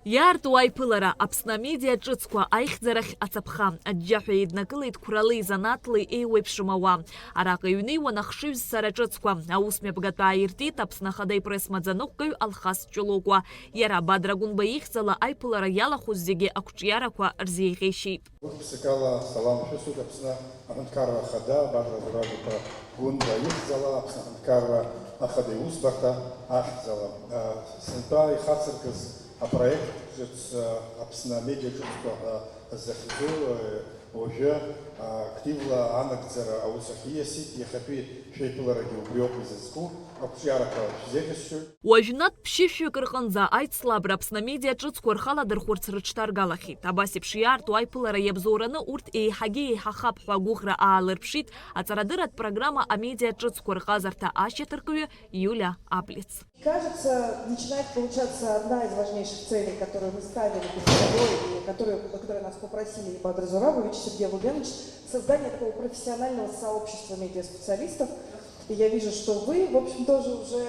Иаарту аиԥылара Аԥсны амедиа ҿыцқәа аихьӡарахь ацаԥха аџьџьаҳәа еиднакылеит қәралеи занаҭлеи еиуеиԥшым ауаа. Араҟа иҩнеиуан ахшыҩзцара ҿыцқәа. Аусмҩаԥгатәы ааиртит Аԥсны Ахада ипресс маӡаныҟәгаҩ Алхас Ҷлоугәа. Иара Бадра Гәынба ихьӡала аиԥылара иалахәыз зегьы ақәҿиарақәа рзеиӷьеишьеит. Урҭ-ԥсыкала салам шәысҭоит Аԥсны Аҳәынҭқарра Ахада Бадра Гәынба ихьӡала Аԥсны Аҳәынҭқарра Ахада иусбарҭа ахьӡала. Сынтәа ихацыркыз апроект Аԥсны амедиа ҿыцқәа захьӡу уажәы активла анагӡара аус ахьиасит. Иахьатәи шәеиԥыларагьы убри ауп изызку. Ақәҿиарақәа шәзеиӷьасшьоит. Уажәнатә ԥшьышәҩык рҟынӡа аицлабра Аԥсны амедиа ҿыцқәа рхаладырхәырц рыҽҭаргалахьеит. Абас еиԥш иаарту аиԥылара иабзоураны урҭ еиҳагьы еиҳахап ҳәа агәыӷра аалырԥшит аҵарадырратә программа амедиа ҿыцқәа рҟазарҭа ашьаҭаркҩы Юлия Аблиц. Кажется, начинает получаться одна из важнейших целей, которую мы ставили перед собой и которую нас попросили Бадр Зурабович, Сергей Лубенович, создание такого профессионального сообщества медиаспециалистов. И я вижу, что вы, в общем, тоже уже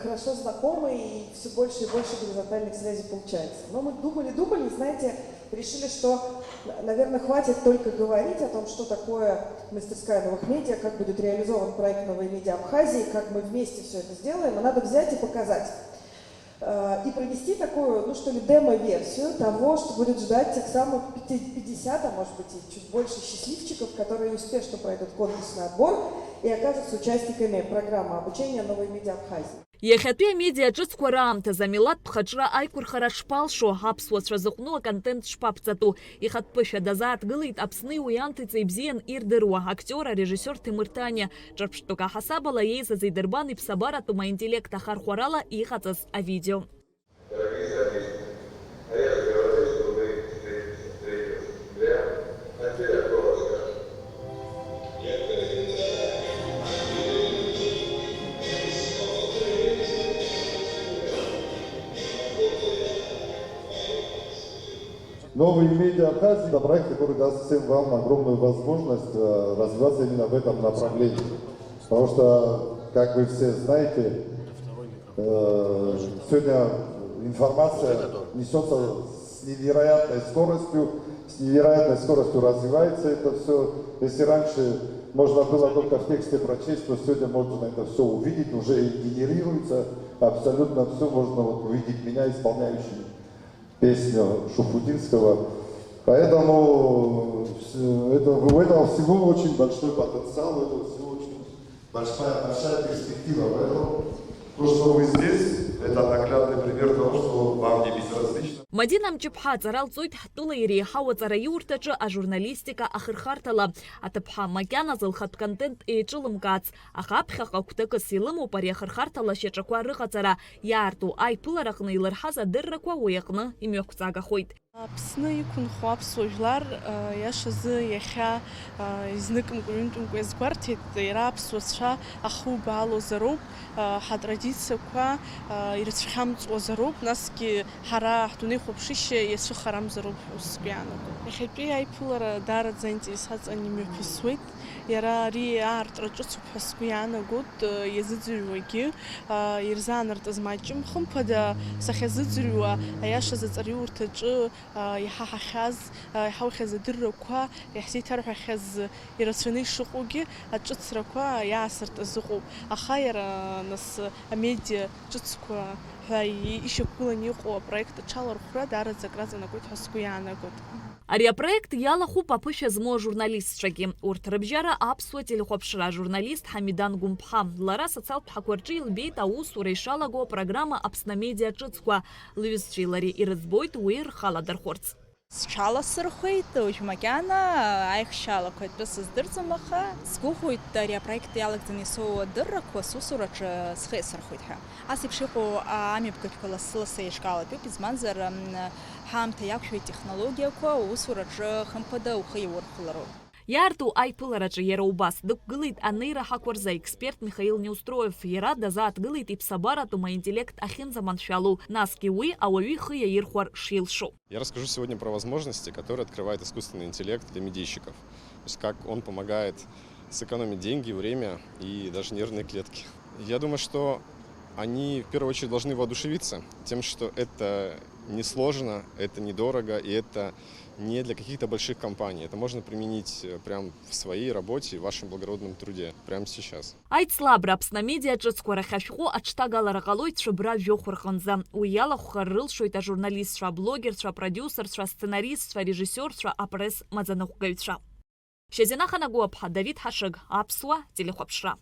хорошо знакомы и все больше и больше горизонтальных связей получается. Но мы думали, знаете, решили, что, наверное, хватит только говорить о том, что такое мастерская новых медиа, как будет реализован проект «Новые медиа Абхазии», как мы вместе все это сделаем. А надо взять и показать. И провести такую, ну что ли, демо-версию того, что будет ждать тех самых 50, а может быть и чуть больше счастливчиков, которые успешно пройдут конкурсный отбор и окажутся участниками программы обучения «Новые медиа Абхазии». Иахьатәи амедиа ҿыцқәа раамҭазы амилаҭтә ԥхаҽра аиқәырхара шԥалшо, аԥсуацәа зыҟәну аконтент шԥаԥҵатәу, ихатәԥышәа дазааҭгылеит Аԥсны уи анҭыҵ ибзиан ирдыруа актиор арежиссер Ҭемыр Таниа. Ҿырԥштәык аҳасабала еизаз идырбан иԥсабаратәым аинтеллект ахархәарала иҟаҵаз авидео. Новые медиа Абхазии – это проект, который даст всем вам огромную возможность развиваться именно в этом направлении. Потому что, как вы все знаете, сегодня информация несется с невероятной скоростью развивается это все. Если раньше можно было только в тексте прочесть, то сегодня можно это все увидеть, уже генерируется абсолютно все, можно вот увидеть меня исполняющим песню Шуфутинского. Поэтому у этого всего очень большой потенциал, у этого всего очень большая перспектива. Поэтому то, что вы здесь, это наглядный пример того, что вам не безразлично. Мадина Мҷыԥҳа ҵаралҵоит ҳтәыла иреиҳау аҵараиурҭаҿы ажурналистика ахырхарҭала. Аҭыԥҳа макьаназы лхатә контент еиҿылымкаац, аха аԥхьаҟа гәҭакыс илымоуп ари ахырхарҭала шьаҿақәа рыҟаҵара. Иаарту аиԥылараҟны илырҳаз адыррақәа уи аҟны имҩақәҵагахоит. Аԥсны иқәынхо аԥсуа жәлар иашазы иахьа изныкымкәа-ҩынтәымкәа иазгәарҭеит, иара аԥсуацәа ахубаалозароуп, ҳатрадициақәа ирыцәхьамҵуазароуп, насгьы ҳара ҳдунеихәаԥшышьа иацәыхарамзароуп усгьы иаанагоит. Иахьатәи аиԥылара даараӡа интересаҵаны имҩаԥысуеит. Иара ари аартра ҿыцуп ҳәа сгәы иаанагоит, иазыӡырҩуагьы ирзаанартыз маҷым. Хымԥада сахьазыӡырҩуа аиашаз аҵараиурҭаҿы иҳаҳахьаз, иҳаухьаз адыррақәа, иаҳзеиҭарҳәахьаз ирацәаны ишыҟоугьы аҿыцрақәа иаасыртыз ыҟоуп. Аха иара нас амедиа ҿыцқәа ҳәа ишьақәгыланы иҟоу апроект аҽалархәра даараӡа акраҵанакуеит ҳәа сгәы иаанагоит. Ари апроект иалахәуп аԥышәа змоу ажурналистцәагьы. Урҭ рыбжьара аԥсуа телехәаԥшра ажурналист Ҳамидан Гәымԥҳа. Лара социалтә ҳақәа рҿы илбеит аусура ишалаго апрограмма Аԥсны амедиа ҿыцқәа. Лҩызцәеи лареи ирыӡбоит уи рхаладырхәырц. Сҽаласырхәеит, уажә макьана аихшьалақәа атәы сыздырӡом, аха сгәыӷуеит ари апроект иалагӡаны исоуа адыррақәа сусураҿы схы иасырхәеит ҳәа. Ас еиԥш иҟоу амҩаԥгатәқәа лассы-лассы еишгалатәуп, избанзар ҳаамҭа иақәшәо атехнологиақәа усураҿы хымԥада ухы иаурхәлароуп. Иаарту аиԥылараҿы иара убас дықәгылеит анеира ҳақәа рзы аексперт Михаил Неустроев. Иара дазааҭгылеит иԥсабаратәым аинтеллект ахьынӡаманшәалоу, насгьы уи ауаҩы ихы иаирхәар шилшо. Я расскажу сегодня про возможности, которые открывает искусственный интеллект для медийщиков. То есть как он помогает сэкономить деньги, время и даже нервные клетки. Я думаю, что они в первую очередь должны воодушевиться тем, что это несложно, это недорого, и это не для каких-то больших компаний. Это можно применить прямо в своей работе, в вашем благородном труде, прямо сейчас. Айтслабра Аԥсны амедиа ҿыцқәа рахь ашәҟәы аҿҭагалара ҟалоит шәыбра жәохә рҟынӡа. Уи иалахәхар рылшоит ажурналистцәа, аблогерцәа, апродиусерцәа, асценаристцәа, арежиссиорцәа, апресс маӡаныҟәгаҩцәа. Шьазина Ханагәыаԥҳа, Давид Ҳашыг, Аԥсуа телехәаԥшра.